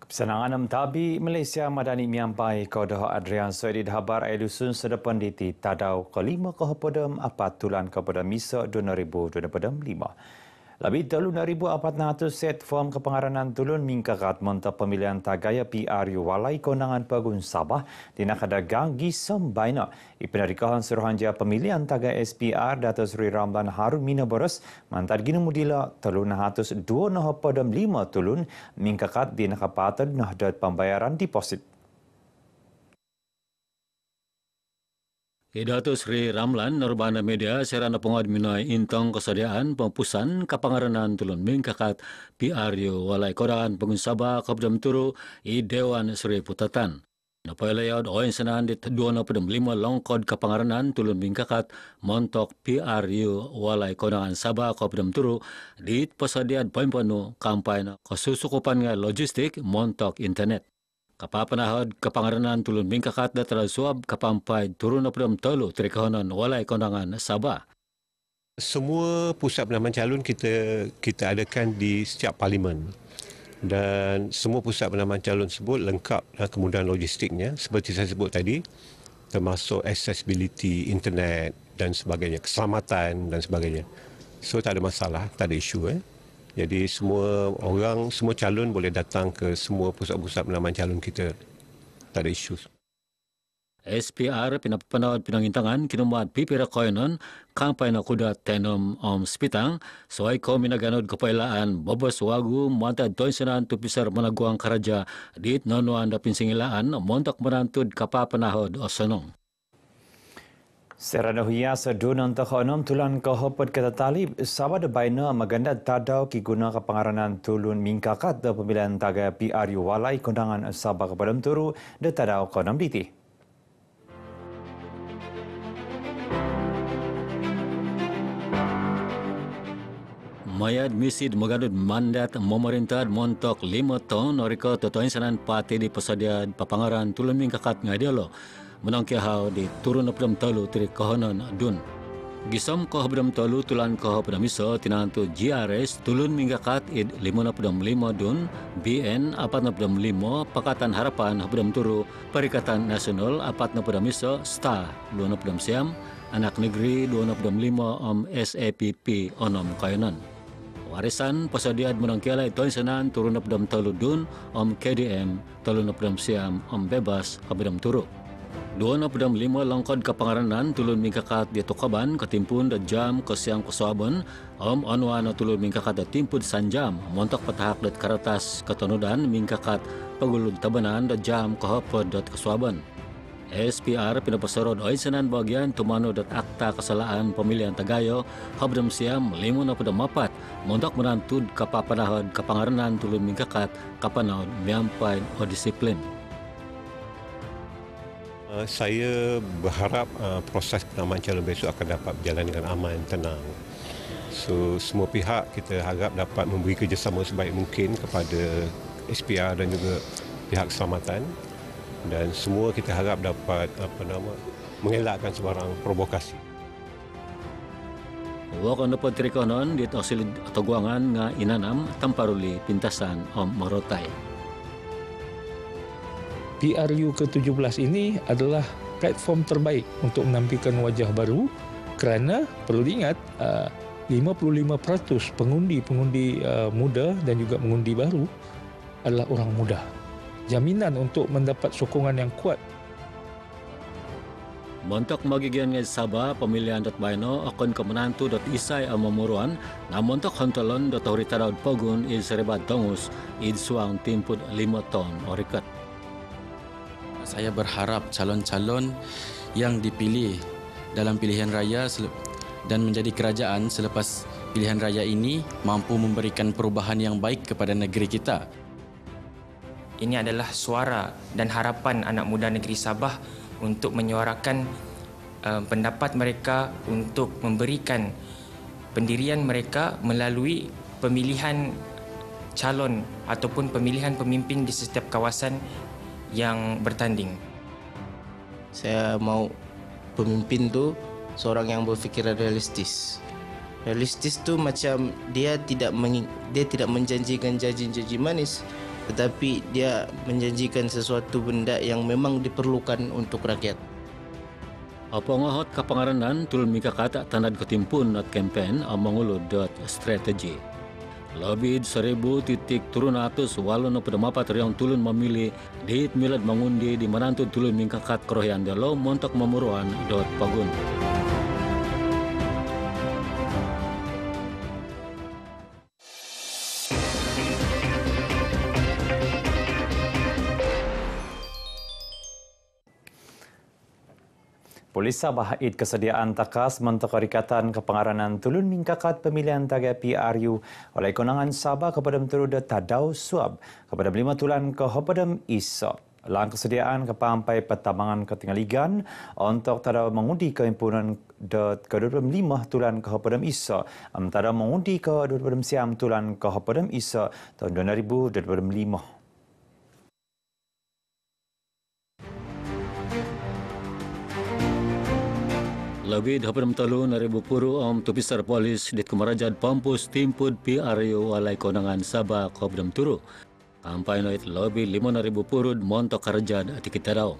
Kesenangan Tabi Malaysia Madani Miampai Kodoh Adrian Soedi Habar Edusun Sedepan Diti Tadau Kelima Kohopodem Apat Tulan Kepada Misa 2025. Lebih 3,400 set form kepengaranan tulun mingkakat mentah pemilihan tagaya PRU Walai Kondangan Pegun Sabah di Nakada Ganggi Sembaina. Ipenarikahan Suruhanjaya Pemilihan Tagaya SPR Dato' Seri Ramlan Harun Mina Boros mantar gina mudila 302,5 tulun mingkakat di nakapatan nahdat pembayaran deposit. Dato' Seri Ramlan Nurbana Media serana pengad minai intong kesediaan pempusan kapangaranan tulun mingkakat PRU Walai Kondangan Pegun Sabah Kabdam Turu i Dewan Seri Putatan. Napai layout oin senan di 2,5 longkod kapangaranan tulun mingkakat montok PRU Walai Kondangan Sabah Kabdam Turu di persediaan poin-poinu kampanye kesusukupan logistik montok internet. Kapapanahod kapangaranan tulun mingkakat datara suab kapampai turun apdam tolu trikahonan Walai Kondangan Sabah. Semua pusat penanaman calon kita adakan di setiap parlimen dan semua pusat penanaman calon tersebut lengkap dengan kemudahan logistiknya seperti saya sebut tadi, termasuk accessibility internet dan sebagainya, keselamatan dan sebagainya. So tak ada masalah, tak ada isu. Jadi semua calon boleh datang ke semua pusat-pusat penanaman calon kita. Tak ada isu. SPR pinapanawad pinangintangan kinumat pipira koinon kampay na kuda tenom spitang soay ko minaganod kapailaan bobos wagu manta doinsanan tupisar managuang karaja dit nonuan da pinsingilaan montak menantud kapapanahod o sonong. Serana huya sedunan takhonom tulan kohopod kata talib Sabah de baina maganda tadau ki guna kapangaranan tulun mingkakat da pemilihan tagaya PRU Walai Kondangan Sabah Kepadam Turu de tadau konam diti. Mayad misid magadud mandat memerintah montok 5 tahun orika totoin sanan pati di persediaan papangaran tulun mingkakat ngadiolo menangkihau di turun apdam tolu tiri kohonon dun. Gisom kohobdam tolu tulan kohobdam iso tinantu GRS tulun mingkakat id 5,5 dun BN 4,5 Pakatan Harapan habdam turu Perikatan Nasional 4,5 iso STA 2,6 siam Anak Negeri 2,5 SAPP onom kayanan. Warisan persediaan menangkialai tuan sanan turun apdam tolu dun KDM tulun apdam siam bebas habdam turu. 2,5 langkod kapangaranan tulun mingkakat di Tokaban ketimpun da jam ke siang kesuaban anwana tulun mingkakat da timpud sanjam montok patahak dat karatas ketonodan mingkakat pagulud tabanan da jam kahapod dat kesuaban. SPR pinapasarod oy sanan bagian tumano dat akta kesalahan pemilihan tagayo habdam siam 5,4 montok menantud kapapanahod kapangaranan tulun mingkakat kapanahod miampai o disiplin. Saya berharap proses penanaman calon besok akan dapat berjalan dengan aman, tenang. So, semua pihak kita harap dapat memberi kerjasama sebaik mungkin kepada SPR dan juga pihak keselamatan. Dan semua kita harap dapat mengelakkan sebarang provokasi. Wakan dapat trikonon di tosil atau guangan nga inanam tamparuli pintasan Morotai. PRU ke-17 ini adalah platform terbaik untuk menampilkan wajah baru kerana perlu diingat 55% pengundi muda dan juga pengundi baru adalah orang muda. Jaminan untuk mendapat sokongan yang kuat. Montok magigian ng Sabah pemilihan dat baino akon kemenantu dat isay amamuruan na montok hontalon dat oritaraud pogun il serebat dongus id suang timpud 5 ton orikat. Saya berharap calon-calon yang dipilih dalam pilihan raya dan menjadi kerajaan selepas pilihan raya ini mampu memberikan perubahan yang baik kepada negeri kita. Ini adalah suara dan harapan anak muda negeri Sabah untuk menyuarakan pendapat mereka untuk memberikan pendirian mereka melalui pemilihan calon ataupun pemilihan pemimpin di setiap kawasan yang bertanding. Saya mau pemimpin tu seorang yang berfikiran realistis. Realistis tu macam dia tidak menjanjikan janji-janji manis, tetapi dia menjanjikan sesuatu benda yang memang diperlukan untuk rakyat. Apa ngahot kapangaranan tulun mikakata tanad ketimpun at campaign ang mangulod dot strategy. Lebih 1,000 walon na pedamapat riyang tulun memilih di milad mangundi di manantun tulun mingkakat kerohian dalo montok mamuruan dot pagun. Polis Sabah id kesediaan takas mentok Perikatan Kepangaranan Tulun Mingkakat Pemilihan Tagai PRU oleh Konangan Sabah kepada Menteruda Tadau Suab kepada 5 tulan ke Hopadam Isok. Lang kesediaan kepampai pertambangan ketinggaligan untuk tadau mengundi ke himpunan ke-25 tulan ke Hopadam Isok. Tadau mengundi ke 25 siam tulan ke Hopadam Isok tahun 2025. Lebih 23 puru tupisar polis di Kemarajad Pampus Timpud PRU walai Konangan Sabah Kobdam Turu. Kampai noit lebih 5,000 purud montok kerajad ati Kitarau.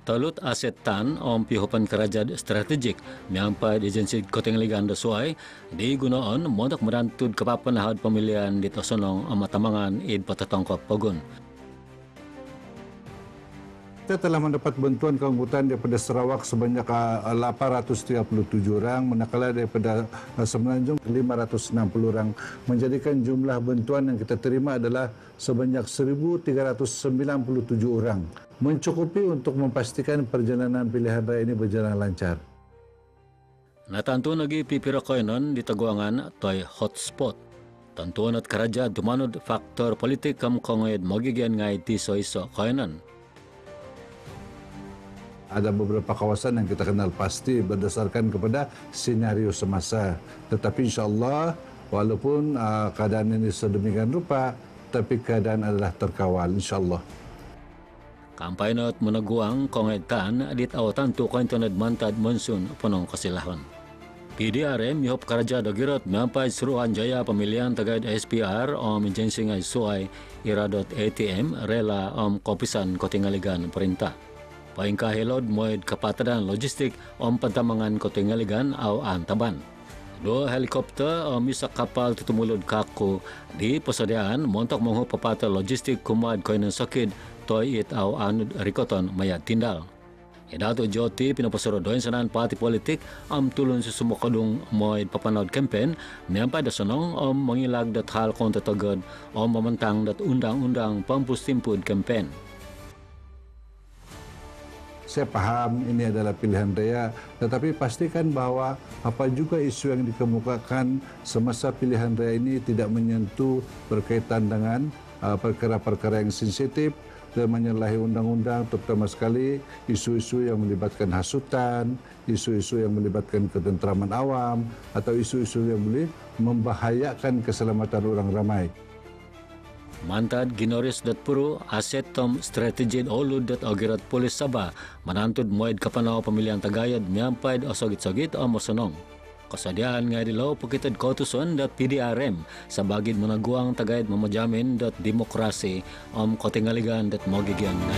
Talut aset tan pihopan kerajad strategik miampai di agensi Kotinggaligan Dosuai digunaon montok merantud kepapan had pemilihan di Tosonong amatamangan id patatongkop Pogun. Kita telah mendapat bantuan keanggotaan daripada Sarawak sebanyak 837 orang, manakala daripada Semenanjung 560 orang. Menjadikan jumlah bantuan yang kita terima adalah sebanyak 1,397 orang. Mencukupi untuk memastikan perjalanan pilihan raya ini berjalan lancar. Natantu lagi pipira koinon di Taguangan toy hotspot. Tantuan at kerajaan dumanud faktor politik kamkonged magigian ngai tiso-iso koinon. Ada beberapa kawasan yang kita kenal pasti berdasarkan kepada senario semasa. Tetapi insyaAllah walaupun keadaan ini sedemikian rupa, tapi keadaan adalah terkawal insyaAllah. Kampai not meneguang kongetan adit awatan tu kointoned mantad monsun penong kasilahan. PDRM mihop karaja dogirot mampai seruan jaya pemilihan tagad SPR menjensi ngai suai iradot ATM rela kopisan kotinggaligan perintah. Paingkah helod moed kapatadan logistik pentambangan kotinggaligan au antaban. 2 helikopter misak kapal tutumulod kaku di persediaan montok menghu papata logistik kumad koinan sakit toy it au anud rikoton mayat tindal. Dato' Joti pinapasorodoin sanan parti politik tulun susumok kadung moed papanod campaign miampai dasanong mangilag dat hal konta tagad mamantang dat undang-undang Pampus Timpud campaign. Saya paham ini adalah pilihan raya, tetapi pastikan bahawa apa juga isu yang dikemukakan semasa pilihan raya ini tidak menyentuh berkaitan dengan perkara-perkara yang sensitif dan menyalahi undang-undang, terutama sekali isu-isu yang melibatkan hasutan, isu-isu yang melibatkan ketentraman awam, atau isu-isu yang boleh membahayakan keselamatan orang ramai. Mantad Ginoris Puru aset tom strategi olud ogirat polis Sabah menantud moed kapanaw pemilihan tagayad miampay osogit-sogit mosonong. Kesediaan ngay dilaw pukitad kotuson PDRM sa bagid menaguang tagayad mamajamin demokrasi kotinggaligan mogigyan na.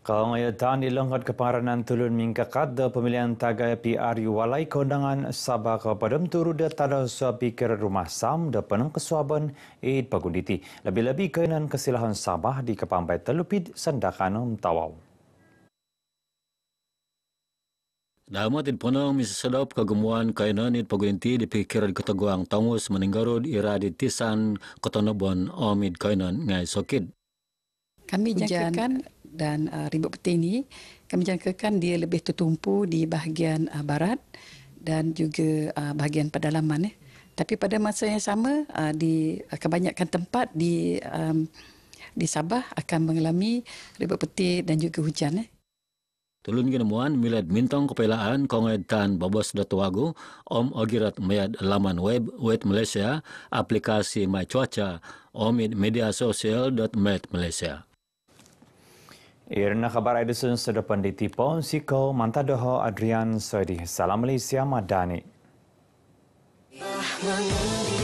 Kongayatan ilangkat kepangaranan tulun mingkakat de pemilihan tagai PRU walai kondangan Sabah kepada Menturu de tada pikir rumah sam de penang kesuaban id pagunditi. Lebih-lebih kainan kesilahan Sabah di kepampai telupid sandakan tawau. Damat id ponong misasadop kagemuan kainan id pagunditi di pikiran ketaguang tangus meninggarod iradit tisan kotonobon omid kainan ngai sokid. Kami jangkakan dan ribut peti ini kami jangkakan dia lebih tertumpu di bahagian barat dan juga bahagian pedalaman. Tapi pada masa yang sama di kebanyakan tempat di Sabah akan mengalami ribut peti dan juga hujan. Tulun ginemuan milad mintong kepelaan kongedan babos datuago ogirat mayad laman web Malaysia aplikasi My Cuaca media sosial .met Malaysia. Irna kabar Edison sedepan di Tipon Siko Mantadoho Adrian Soedi. Salam Malaysia Madani. mengundi